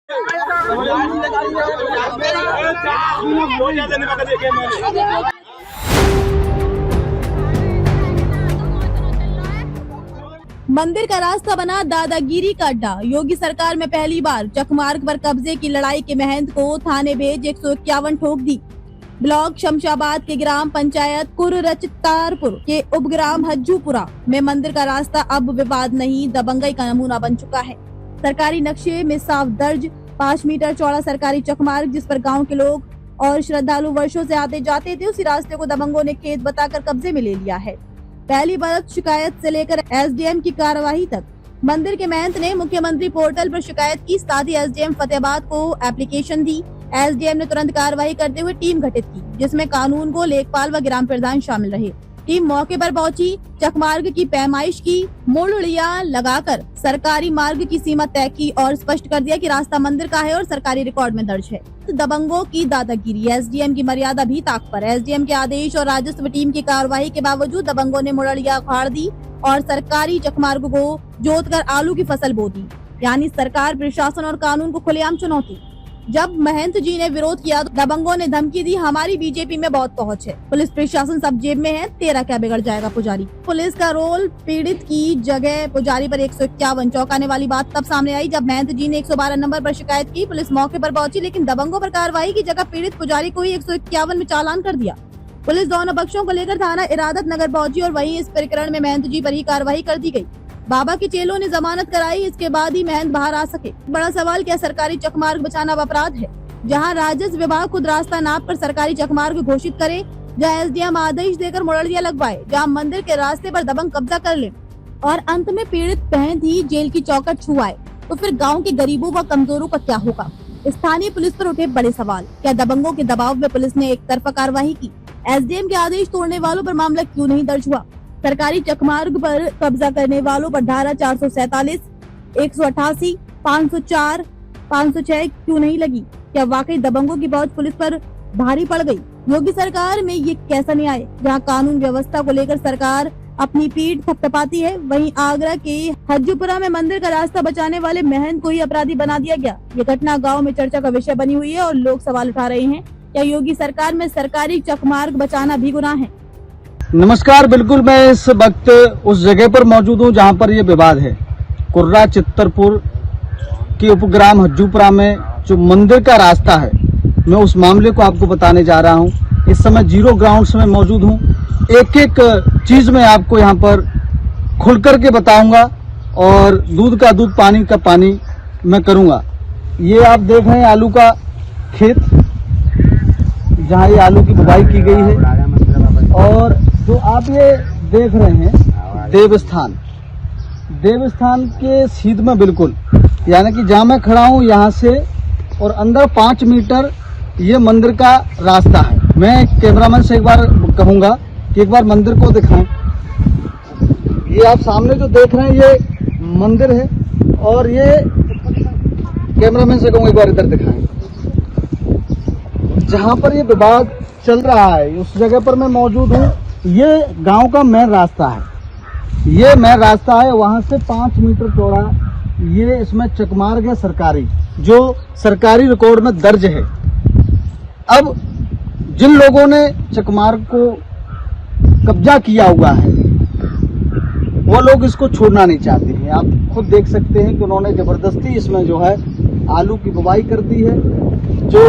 मंदिर का रास्ता बना दादागिरी का अड्डा। योगी सरकार में पहली बार चकमार्ग पर कब्जे की लड़ाई के महंत को थाने भेज 151 ठोक दी। ब्लॉक शमशाबाद के ग्राम पंचायत कुररचतारपुर के उपग्राम हज्जूपुरा में मंदिर का रास्ता अब विवाद नहीं, दबंगई का नमूना बन चुका है। सरकारी नक्शे में साफ दर्ज 5 मीटर चौड़ा सरकारी चकमार्ग, जिस पर गांव के लोग और श्रद्धालु वर्षों से आते जाते थे, उसी रास्ते को दबंगों ने खेत बताकर कब्जे में ले लिया है। पहली बरस शिकायत से लेकर एसडीएम की कार्यवाही तक मंदिर के महंत ने मुख्यमंत्री पोर्टल पर शिकायत की। साथ ही एसडीएम फतेहाबाद को एप्लीकेशन दी। एसडीएम ने तुरंत कार्रवाई करते हुए टीम गठित की, जिसमें कानून को लेखपाल व ग्राम प्रधान शामिल रहे। टीम मौके पर पहुंची, चकमार्ग की पैमाइश की, मुड़िया लगाकर सरकारी मार्ग की सीमा तय की और स्पष्ट कर दिया कि रास्ता मंदिर का है और सरकारी रिकॉर्ड में दर्ज है। दबंगों की दादागिरी, एसडीएम की मर्यादा भी ताक पर। एसडीएम के आदेश और राजस्व टीम की कार्यवाही के बावजूद दबंगों ने मुड़िया उखाड़ दी और सरकारी चकमार्ग को जोतकर आलू की फसल बो दी। यानी सरकार, प्रशासन और कानून को खुलेआम चुनौती। जब महंत जी ने विरोध किया तो दबंगों ने धमकी दी, हमारी बीजेपी में बहुत पहुंच है, पुलिस प्रशासन सब जेब में है, तेरा क्या बिगड़ जाएगा पुजारी। पुलिस का रोल पीड़ित की जगह पुजारी पर 151। चौंकाने वाली बात तब सामने आई जब महंत जी ने 112 नंबर पर शिकायत की। पुलिस मौके पर पहुंची, लेकिन दबंगों पर कार्रवाई की जगह पीड़ित पुजारी को ही 151 में चालान कर दिया। पुलिस दोनों पक्षों को लेकर थाना इरादत नगर पहुंची और वहीं इस प्रकरण में महंत जी पर ही कार्रवाई कर दी गई। बाबा के चेलों ने जमानत कराई, इसके बाद ही महंत बाहर आ सके। बड़ा सवाल, क्या सरकारी चकमार्ग बचाना अपराध है? जहां राजस्व विभाग खुद रास्ता नाप कर सरकारी चकमार्ग घोषित करे, जहां एसडीएम आदेश देकर मुड़िया लगवाए, जहां मंदिर के रास्ते पर दबंग कब्जा कर ले और अंत में पीड़ित महंत ही जेल की चौखट छुआए, तो फिर गाँव के गरीबों व कमजोरों का क्या होगा? स्थानीय पुलिस पर उठे बड़े सवाल। क्या दबंगों के दबाव में पुलिस ने एक तरफा कार्रवाई की? एसडीएम के आदेश तोड़ने वालों पर मामला क्यों नहीं दर्ज हुआ? सरकारी चकमार्ग पर कब्जा करने वालों पर धारा 447, 188, 504, 506 क्यों नहीं लगी? क्या वाकई दबंगों की पहुंच पुलिस पर भारी पड़ गई? योगी सरकार में ये कैसा न्याय, जहां कानून व्यवस्था को लेकर सरकार अपनी पीठ थपथपाती है, वहीं आगरा के हज्जूपुरा में मंदिर का रास्ता बचाने वाले महंत को ही अपराधी बना दिया गया। ये घटना गाँव में चर्चा का विषय बनी हुई है और लोग सवाल उठा रहे हैं, क्या योगी सरकार में सरकारी चकमार्ग बचाना भी गुनाह है? नमस्कार, बिल्कुल मैं इस वक्त उस जगह पर मौजूद हूँ जहाँ पर ये विवाद है। कुर्राचित्तरपुर के उपग्राम हज्जूपुरा में जो मंदिर का रास्ता है, मैं उस मामले को आपको बताने जा रहा हूँ। इस समय 0 ग्राउंड्स में मौजूद हूँ। एक एक चीज मैं आपको यहाँ पर खुल करके बताऊंगा और दूध का दूध, पानी का पानी मैं करूँगा। ये आप देख रहे हैं आलू का खेत, जहाँ ये आलू की बुवाई की गई है। और जो आप ये देख रहे हैं देवस्थान के सीध में बिल्कुल, यानी कि जहाँ मैं खड़ा हूँ यहाँ से और अंदर 5 मीटर ये मंदिर का रास्ता है। मैं कैमरामैन से एक बार कहूँगा कि एक बार मंदिर को दिखाएं। ये आप सामने जो देख रहे हैं ये मंदिर है और ये कैमरामैन से कहूँगा एक बार इधर दिखाएं। जहाँ पर ये विवाद चल रहा है उस जगह पर मैं मौजूद हूँ। ये गांव का मेन रास्ता है, ये मेन रास्ता है। वहां से 5 मीटर चौड़ा ये इसमें चकमार्ग है सरकारी, जो सरकारी रिकॉर्ड में दर्ज है। अब जिन लोगों ने चकमार्ग को कब्जा किया हुआ है वो लोग इसको छोड़ना नहीं चाहते हैं। आप खुद देख सकते हैं कि उन्होंने जबरदस्ती इसमें जो है आलू की बुवाई कर दी है। जो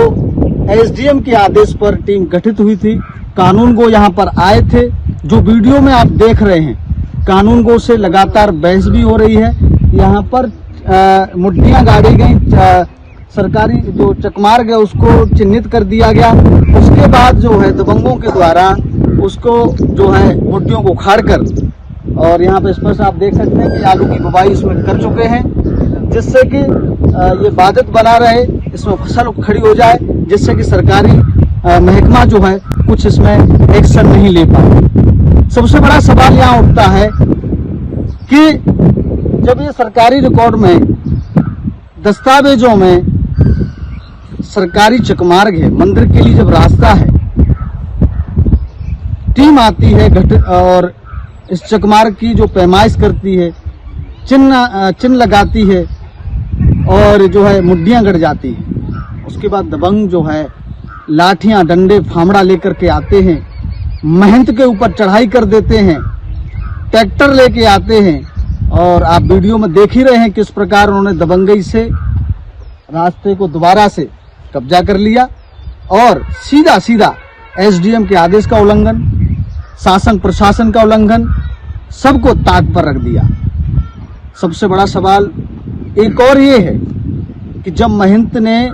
एसडीएम के आदेश पर टीम गठित हुई थी, कानून गो यहाँ पर आए थे। जो वीडियो में आप देख रहे हैं, कानून गो से लगातार बहस भी हो रही है। यहाँ पर मुट्ठियां गाड़ी गई, सरकारी जो चकमार्ग है उसको चिन्हित कर दिया गया। उसके बाद जो है दबंगों के द्वारा उसको जो है मुट्ठियों को उखाड़कर, और यहाँ पे स्पष्ट आप देख सकते हैं कि आलू की बुवाई इसमें कर चुके हैं, जिससे कि ये बाधित बना रहे, इसमें फसल खड़ी हो जाए, जिससे कि सरकारी महकमा जो है कुछ इसमें एक्शन नहीं ले पाए। सबसे बड़ा सवाल यहाँ उठता है कि जब ये सरकारी रिकॉर्ड में, दस्तावेजों में सरकारी चकमार्ग है, मंदिर के लिए जब रास्ता है, टीम आती है और इस चकमार्ग की जो पैमाइश करती है, चिन्ह लगाती है और जो है मुड्डियां गड़ जाती हैं। उसके बाद दबंग जो है लाठियां डंडे फावड़ा लेकर के आते हैं, महंत के ऊपर चढ़ाई कर देते हैं, ट्रैक्टर लेके आते हैं। और आप वीडियो में देख ही रहे हैं किस प्रकार उन्होंने दबंगई से रास्ते को दोबारा से कब्जा कर लिया और सीधा सीधा एसडीएम के आदेश का उल्लंघन, शासन प्रशासन का उल्लंघन, सबको ताक पर रख दिया। सबसे बड़ा सवाल एक और ये है कि जब महंत ने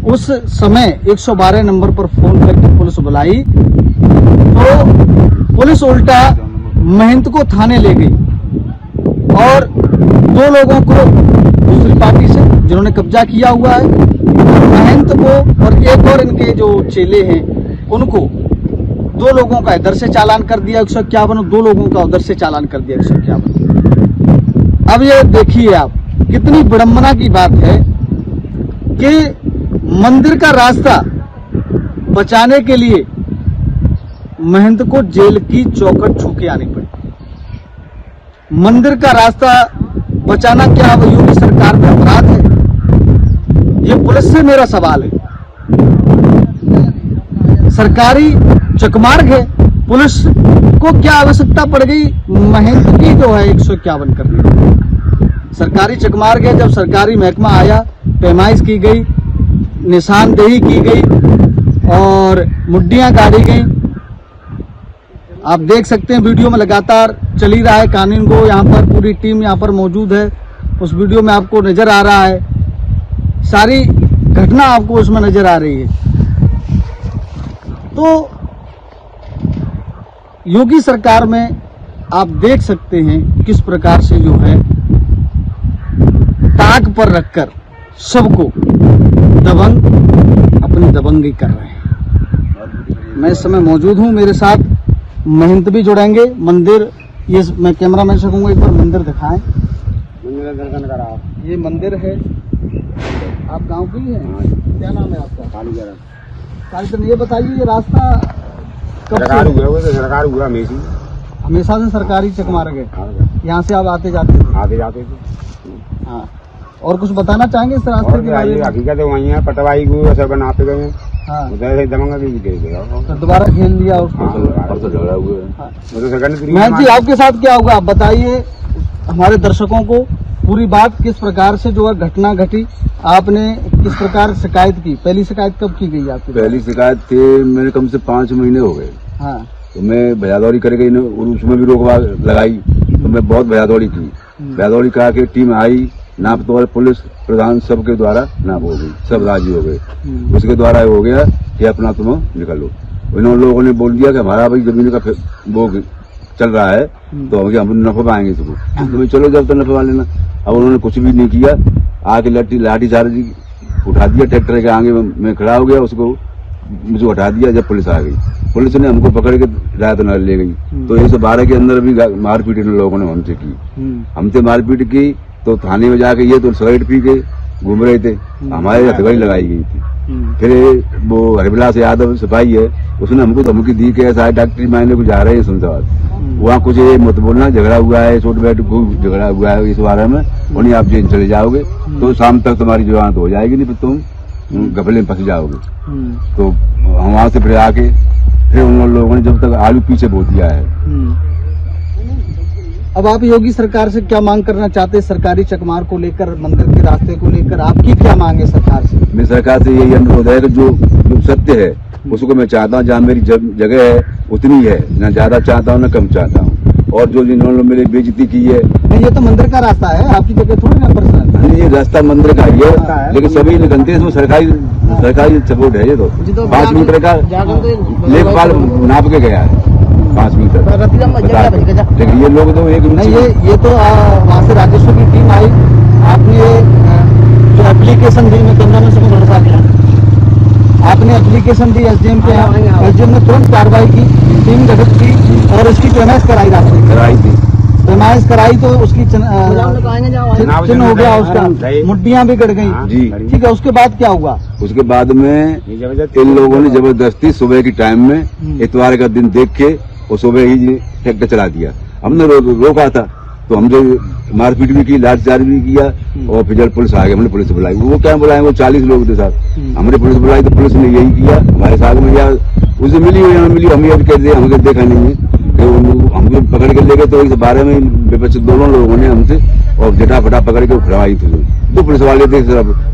उस समय 112 नंबर पर फोन करके पुलिस बुलाई तो पुलिस उल्टा महंत को थाने ले गई और 2 लोगों को दूसरी पार्टी से जिन्होंने कब्जा किया हुआ है, महंत को और एक और इनके जो चेले हैं उनको 2 लोगों का इधर से चालान कर दिया 151 और 2 लोगों का उधर से चालान कर दिया 151। अब ये देखिए आप कितनी विडंबना की बात है कि मंदिर का रास्ता बचाने के लिए महंत को जेल की चौखट छू के आनी पड़ी। मंदिर का रास्ता बचाना क्या योगी सरकार में अपराध है? ये पुलिस से मेरा सवाल है। सरकारी चकमार्ग है, पुलिस को क्या आवश्यकता पड़ गई महंत की जो है 151 करने की? सरकारी चकमार्ग है, जब सरकारी महकमा आया, पैमाइश की गई, निशानदेही की गई और मुड्डियां गाड़ी गई। आप देख सकते हैं वीडियो में लगातार चल ही रहा है कानून को, यहाँ पर पूरी टीम यहाँ पर मौजूद है। उस वीडियो में आपको नजर आ रहा है, सारी घटना आपको उसमें नजर आ रही है। तो योगी सरकार में आप देख सकते हैं किस प्रकार से जो है ताक पर रखकर सबको दबंग अपनी दबंगी कर रहे हैं। मैं इस समय मौजूद हूं, मेरे साथ महंत भी जुड़ेंगे। मंदिर, ये मैं कैमरामैन से कहूंगा एक बार मंदिर दिखाएं। ये मंदिर है, आप गांव के ही हैं? क्या नाम है आपका? कालीचरण। ये बताइए ये रास्ता कब सरकार हुआ हमेशा से सरकारी चकमार्ग है? यहाँ से आप आते जाते थे? हाँ। और कुछ बताना चाहेंगे इस रास्ते के बारे में? हकीकत वही है, पटवाई को असर बनाते गए। हाँ। उधर से दबंगा भी दे दिया, तो दोबारा खेल लिया उसको। झगड़ा हुआ। महंत जी आपके साथ क्या होगा, आप बताइए हमारे दर्शकों को पूरी बात, किस प्रकार से जो है घटना घटी, आपने किस प्रकार शिकायत की? पहली शिकायत कब की गई आपकी? पहली शिकायत थी मैंने कम से 5 महीने हो गए। हाँ। तो मैं भैयादौड़ी कर गई और उसमें भी रोक लगाई, तो मैं बहुत भैयादौड़ी की। भैयादौड़ी कहा कि टीम आई, नाप तोल पुलिस प्रधान सबके द्वारा नाप हो गई, सब राजी हो गए। उसके द्वारा हो गया कि अपना तुम निकलो। उन लोगों ने बोल दिया कि हमारा भाई जमीन का वो चल रहा है तो हम नफा पाएंगे तुमको, तो चलो जब तक नफा पा लेना। अब उन्होंने कुछ भी नहीं किया, आके लाठी चार्ज उठा दिया, ट्रैक्टर के आगे मैं खड़ा हो गया, उसको मुझे हटा दिया। जब पुलिस आ गई, पुलिस ने हमको पकड़ के रात न ले गई। तो 112 के अंदर भी मारपीट इन लोगों ने हमसे की, हमसे मारपीट की। तो थाने में जाके ये तो सिगरेट पी के घूम रहे थे, हमारे हथकड़ी लगाई गई थी। फिर वो हरिविलास यादव सिपाही है, उसने हमको धमकी दी कि ऐसा डॉक्टरी मायने को जा रहे हैं शमशाबाद, वहाँ कुछ ये मत बोलना, झगड़ा हुआ है, छोट बैठ खूब झगड़ा हुआ है इस बारे में, उन्हें आप जेल चले जाओगे तो शाम तक तुम्हारी जमानत हो जाएगी, नहीं तो तुम घपले में फंस जाओगे। तो हम वहां से फिर आके फिर उन लोगों ने जब तक आलू पीछे बो दिया है। अब आप योगी सरकार से क्या मांग करना चाहते हैं? सरकारी चकमार को लेकर, मंदिर के रास्ते को लेकर आपकी क्या मांग है सरकार से? मेरी सरकार से यही अनुरोध है कि जो सत्य है उसको मैं चाहता हूँ, जहाँ मेरी जगह है उतनी है, न ज्यादा चाहता हूँ न कम चाहता हूँ। और जो जिन्होंने मेरी बेइज्जती की है, नहीं ये तो मंदिर का रास्ता है, आपकी जगह थोड़ी ना पर्सनल। ये रास्ता मंदिर का ही है, लेकिन सभी निकलते हैं, इसमें सरकारी सपोर्ट है। ये तो 5 मीटर का लेखपाल नाप के गया है, 5 मीटर। लेकिन ये लोग तो एक नहीं, ये तो वहाँ से राजस्व की टीम आई, आपने जो एप्लीकेशन दी, मैं कैमरामैन से भरोसा दिया, आपने एप्लीकेशन दी एसडीएम के यहाँ, एसडीएम ने तुरंत कार्रवाई की, टीम गठित की और उसकी पैमाइश कराई, रास्ते कराई थी, पैमाइश कराई तो उसकी चिन्ह हो गया, उसका मुड्डियां भी गड़ गई जी। ठीक है, उसके बाद क्या हुआ? उसके बाद में इन लोगों ने जबरदस्ती सुबह की टाइम में, इतवार का दिन देख के वो सुबह ही ट्रैक्टर चला दिया। हमने रोका था, तो हमसे मारपीट भी की, लाठीचार्ज भी किया और फिर जब पुलिस आ गई, हमने पुलिस बुलाई। वो क्या बुलाए, वो 40 लोग थे साथ, हमने पुलिस बुलाई तो पुलिस ने यही किया हमारे साथ में, या उसे मिली या मिली हम ये कहते हमको देखा नहीं है, हमको पकड़ के ले गए। तो इस बारे में विपक्षी दोनों लोगों ने हमसे और जटाफटा पकड़ के उठवाई थी। दो पुलिस वाले थे,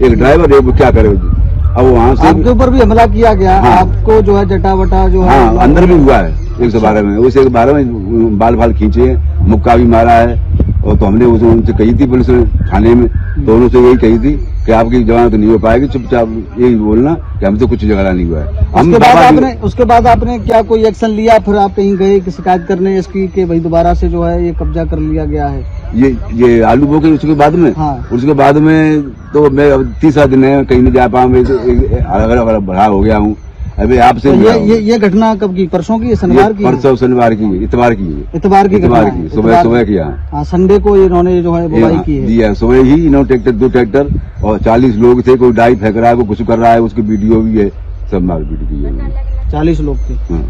एक ड्राइवर है, वो क्या करे। अब वहाँ से आपके ऊपर भी हमला किया गया। हाँ। आपको जो है जटावटा जो है हाँ, अंदर भी हुआ है 112 में, उस 112 में बाल फाल खींचे हैं, मुक्का भी मारा है। और तो हमने उनसे कही थी पुलिस थाने में, तो उनसे यही कही थी कि आपकी जमानत नहीं हो पाएगी, चुपचाप यही बोलना कि हमसे कुछ झगड़ा नहीं हुआ है। उसके बाद आपने क्या कोई एक्शन लिया? फिर आप कहीं गए कि शिकायत करने इसकी कि भाई दोबारा से जो है ये कब्जा कर लिया गया है? ये आलू बो के उसके बाद में, हाँ। उसके बाद में तो मैं अब 30 दिन है कहीं नहीं जा पाऊँ, मैं बड़ा हो गया हूँ। अभी आपसे तो ये घटना कब की? परसों की? शनिवार की? परसों शनिवार की, इतवार की सुबह किया। हाँ, संडे को इन्होंने जो है बुवाई की है। जी है, सुबह ही इन्होंने दो ट्रैक्टर और 40 लोग थे, कोई डाई फेंक रहा है, कोई कुछ कर रहा है, उसकी वीडियो भी है, सब मारपीट की है। 40 लोग थे। हाँ।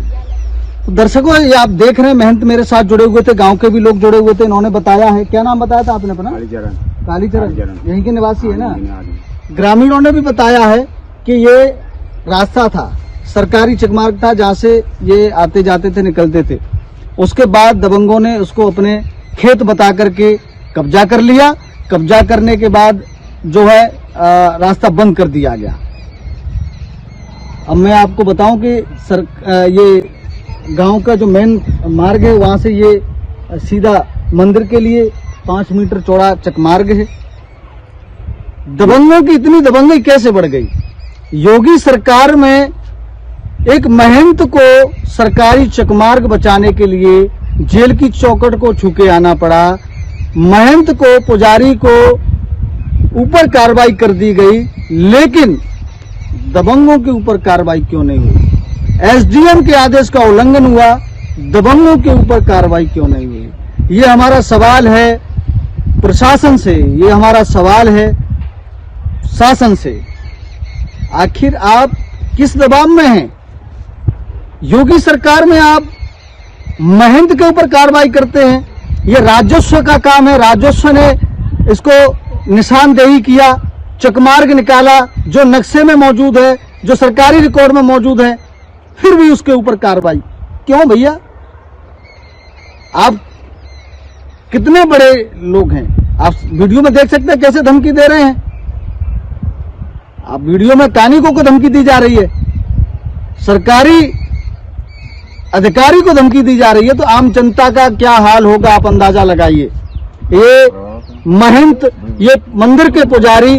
तो दर्शकों, ये आप देख रहे हैं, महंत मेरे साथ जुड़े हुए थे, गांव के भी लोग जुड़े हुए थे। इन्होंने बताया है, क्या नाम बताया था आपने अपना? कालीचरण, यहीं के निवासी है ना? ग्रामीणों ने भी बताया है कि ये रास्ता था, सरकारी चकमार्ग था, जहाँ से ये आते जाते थे, निकलते थे। उसके बाद दबंगों ने उसको अपने खेत बता करके कब्जा कर लिया। कब्जा करने के बाद जो है रास्ता बंद कर दिया गया। अब मैं आपको बताऊं कि ये गांव का जो मेन मार्ग है, वहां से ये सीधा मंदिर के लिए 5 मीटर चौड़ा चकमार्ग है। दबंगों की इतनी दबंगी कैसे बढ़ गई? योगी सरकार में एक महंत को सरकारी चकमार्ग बचाने के लिए जेल की चौखट को छू के आना पड़ा। महंत को, पुजारी को ऊपर कार्रवाई कर दी गई, लेकिन दबंगों के ऊपर कार्रवाई क्यों नहीं हुई? एसडीएम के आदेश का उल्लंघन हुआ, दबंगों के ऊपर कार्रवाई क्यों नहीं हुई? ये हमारा सवाल है प्रशासन से, ये हमारा सवाल है शासन से। आखिर आप किस दबाव में हैं? योगी सरकार में आप महंत के ऊपर कार्रवाई करते हैं, ये राजस्व का काम है। राजस्व ने इसको निशानदेही किया, चकमार्ग निकाला, जो नक्शे में मौजूद है, जो सरकारी रिकॉर्ड में मौजूद है, फिर भी उसके ऊपर कार्रवाई क्यों? भैया, आप कितने बड़े लोग हैं? आप वीडियो में देख सकते हैं कैसे धमकी दे रहे हैं। आप वीडियो में कानिकों को धमकी दी जा रही है, सरकारी अधिकारी को धमकी दी जा रही है, तो आम जनता का क्या हाल होगा आप अंदाजा लगाइए। ये महंत, ये मंदिर के पुजारी,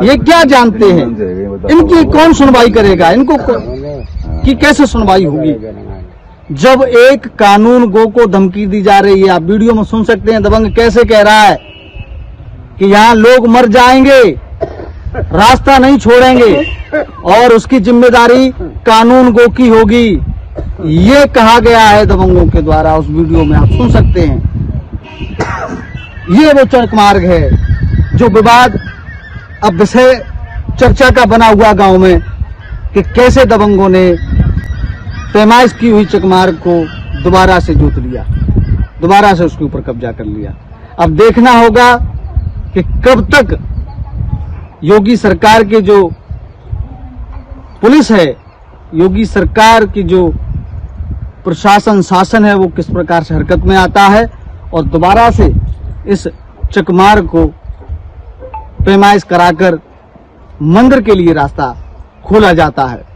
ये क्या जानते हैं? इनकी कौन सुनवाई करेगा? इनको की कैसे सुनवाई होगी जब एक कानून गो को धमकी दी जा रही है? आप वीडियो में सुन सकते हैं दबंग कैसे कह रहा है कि यहाँ लोग मर जाएंगे, रास्ता नहीं छोड़ेंगे और उसकी जिम्मेदारी कानून गो की होगी। ये कहा गया है दबंगों के द्वारा, उस वीडियो में आप सुन सकते हैं। ये वो चकमार्ग है जो विवाद अब विषय चर्चा का बना हुआ गांव में कि कैसे दबंगों ने पैमाइश की हुई चकमार्ग को दोबारा से जोत लिया, दोबारा से उसके ऊपर कब्जा कर लिया। अब देखना होगा कि कब तक योगी सरकार के जो पुलिस है, योगी सरकार की जो प्रशासन शासन है, वो किस प्रकार से हरकत में आता है और दोबारा से इस चकमार्ग को पैमाइश कराकर मंदिर के लिए रास्ता खोला जाता है।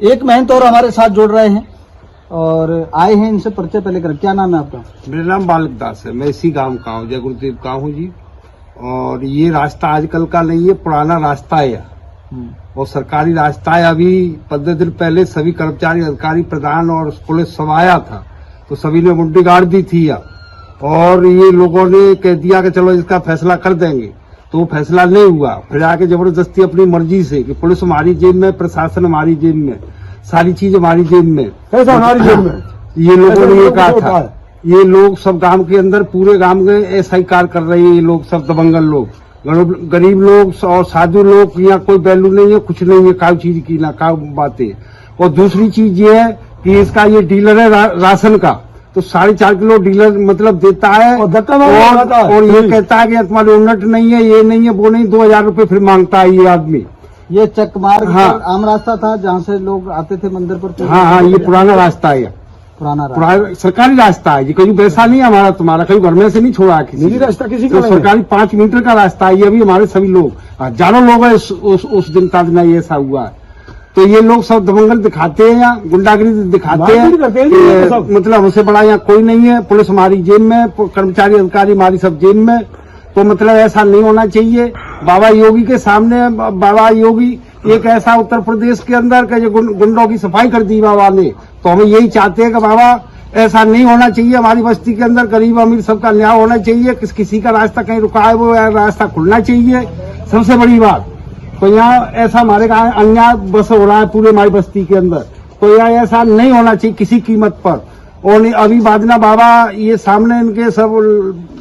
एक महंत और हमारे साथ जुड़ रहे हैं और आए हैं, इनसे परिचय पहले कर। क्या नाम है आपका? मेरा नाम बालक दास है, मैं इसी गांव का हूँ, जय गुरुदेव का हूँ जी। और ये रास्ता आजकल का नहीं है, पुराना रास्ता है और सरकारी रास्ता है। अभी 15 दिन पहले सभी कर्मचारी, अधिकारी, प्रधान और पुलिस सब आया था, तो सभी ने मुंडी गाड़ दी थी और ये लोगों ने कह दिया कि चलो इसका फैसला कर देंगे, तो वो फैसला नहीं हुआ। फिर आके जबरदस्ती अपनी मर्जी से कि पुलिस हमारी जेब में, प्रशासन हमारी जेब में, सारी चीज हमारी जेब में, कैसा हमारी जेब में? ये लोगों ने ये कहा था। ये लोग सब गांव के अंदर, पूरे गांव में ऐसा ही कार्य कर रहे हैं। ये लोग सब दबंगल लोग, गरीब लोग और साधु लोग, यहाँ कोई वैल्यू नहीं है, कुछ नहीं है, काउ चीज की ना काउ बातें। और दूसरी चीज ये है कि इसका ये डीलर है राशन का, तो 4.5 किलो डीलर मतलब देता है और धक्का मार लगाता है। और ये कहता है कि तुम्हारे यूनिट नहीं है, ये नहीं है, वो नहीं, 2000 रुपए फिर मांगता है ये आदमी। ये चकमार्ग हाँ। आम रास्ता था जहाँ से लोग आते थे मंदिर पर। हाँ, ये पुराना रास्ता है, पुराना रास्ता। पुराना सरकारी रास्ता है, ये कहीं वैसा नहीं है हमारा तुम्हारा, कहीं घर में से नहीं छोड़ा है किसी ने। रास्ता किसी तो सरकारी 5 मीटर का रास्ता है, ये अभी हमारे सभी लोग हजारों लोग हैं उस दिन का दिन ये ऐसा हुआ है। तो ये लोग सब दबंगल दिखाते हैं या गुंडागिरी दिखाते हैं, मतलब हमसे बड़ा यहाँ कोई नहीं है। पुलिस हमारी जेब में, कर्मचारी अधिकारी हमारी सब जेब में। तो मतलब ऐसा नहीं होना चाहिए। बाबा योगी के सामने, बाबा योगी एक ऐसा उत्तर प्रदेश के अंदर का जो गुंडों की सफाई कर दी बाबा ने, तो हम यही चाहते हैं कि बाबा ऐसा नहीं होना चाहिए। हमारी बस्ती के अंदर गरीब अमीर सबका न्याय होना चाहिए। किसी का रास्ता कहीं रुका है वो रास्ता खुलना चाहिए, सबसे बड़ी बात। तो यहाँ ऐसा हमारे अन्याय बस हो रहा है पूरे हमारी बस्ती के अंदर, तो यहाँ ऐसा नहीं होना चाहिए किसी कीमत पर। और अभी बाजना बाबा ये सामने इनके सब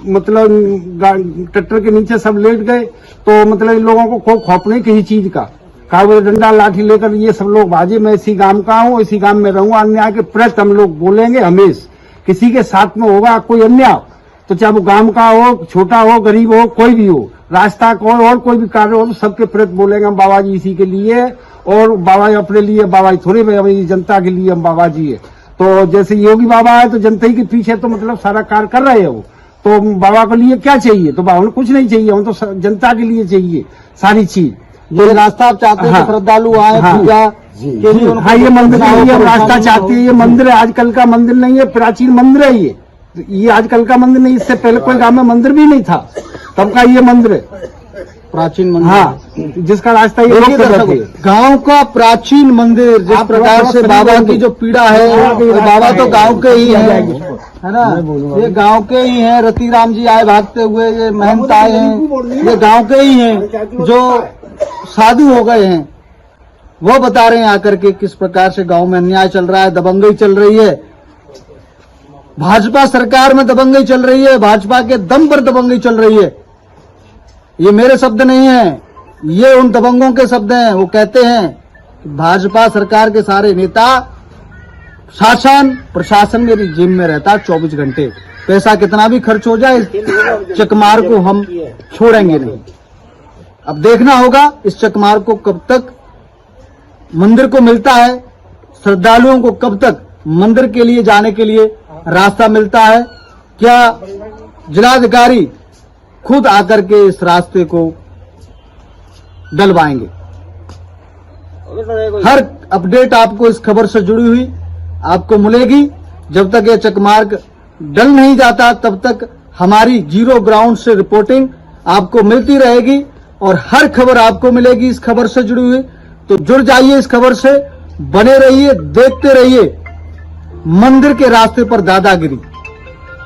मतलब ट्रैक्टर के नीचे सब लेट गए, तो मतलब इन लोगों को कोई खौफ नहीं किसी चीज का। वो डंडा लाठी लेकर ये सब लोग बाजे, मैं इसी गांव का हूँ, इसी गांव में रहूंगा। अन्याय के प्रति हम लोग बोलेंगे हमेशा। किसी के साथ में होगा कोई अन्याय, तो चाहे वो गांव का हो, छोटा हो, गरीब हो, कोई भी हो, रास्ता को और कोई भी कार्य हो, तो सबके प्रति बोलेंगे हम बाबा जी इसी के लिए। और बाबा जी अपने लिए, बाबा जी थोड़े भाई जनता के लिए हम बाबा जी है। तो जैसे योगी बाबा है तो जनता ही के पीछे तो मतलब सारा कार्य कर रहे हैं वो। तो बाबा के लिए क्या चाहिए? तो बाबा को कुछ नहीं चाहिए, हम तो जनता के लिए चाहिए सारी चीज। ये रास्ता आप चाहते हैं हाँ। कि श्रद्धालु आए हाँ। पूजा के लिए? हाँ, ये मंदिर नहीं है, हम रास्ता चाहते हैं। ये मंदिर है, आजकल का मंदिर नहीं है, प्राचीन मंदिर है ये आजकल का मंदिर नहीं। इससे पहले कोई गांव में मंदिर भी नहीं था, तब का ये मंदिर है, प्राचीन मंदिर। हाँ, जिसका रास्ता ये लोग कर रहे थे। गांव का प्राचीन मंदिर, जिस आप प्रकार से बाबा की जो पीड़ा है, बाबा तो गांव के ही है ना, ये गांव के ही हैं। रतिराम जी आए भागते हुए, ये महंत आए हैं, ये गांव के ही हैं जो साधु हो गए हैं। वो बता रहे हैं आकर के किस प्रकार से गांव में अन्याय चल रहा है, दबंगई चल रही है। भाजपा सरकार में दबंगई चल रही है, भाजपा के दम पर दबंगई चल रही है। ये मेरे शब्द नहीं है, ये उन दबंगों के शब्द हैं। वो कहते हैं कि भाजपा सरकार के सारे नेता, शासन प्रशासन मेरी जेब में रहता 24 घंटे। पैसा कितना भी खर्च हो जाए, चकमार को हम छोड़ेंगे नहीं। अब देखना होगा इस चकमार को कब तक मंदिर को मिलता है, श्रद्धालुओं को कब तक मंदिर के लिए जाने के लिए रास्ता मिलता है। क्या जिलाधिकारी खुद आकर के इस रास्ते को डलवाएंगे? हर अपडेट आपको इस खबर से जुड़ी हुई आपको मिलेगी। जब तक ये चकमार्ग डल नहीं जाता तब तक हमारी जीरो ग्राउंड से रिपोर्टिंग आपको मिलती रहेगी और हर खबर आपको मिलेगी इस खबर से जुड़ी हुई। तो जुड़ जाइए इस खबर से, बने रहिए, देखते रहिए मंदिर के रास्ते पर दादागिरी।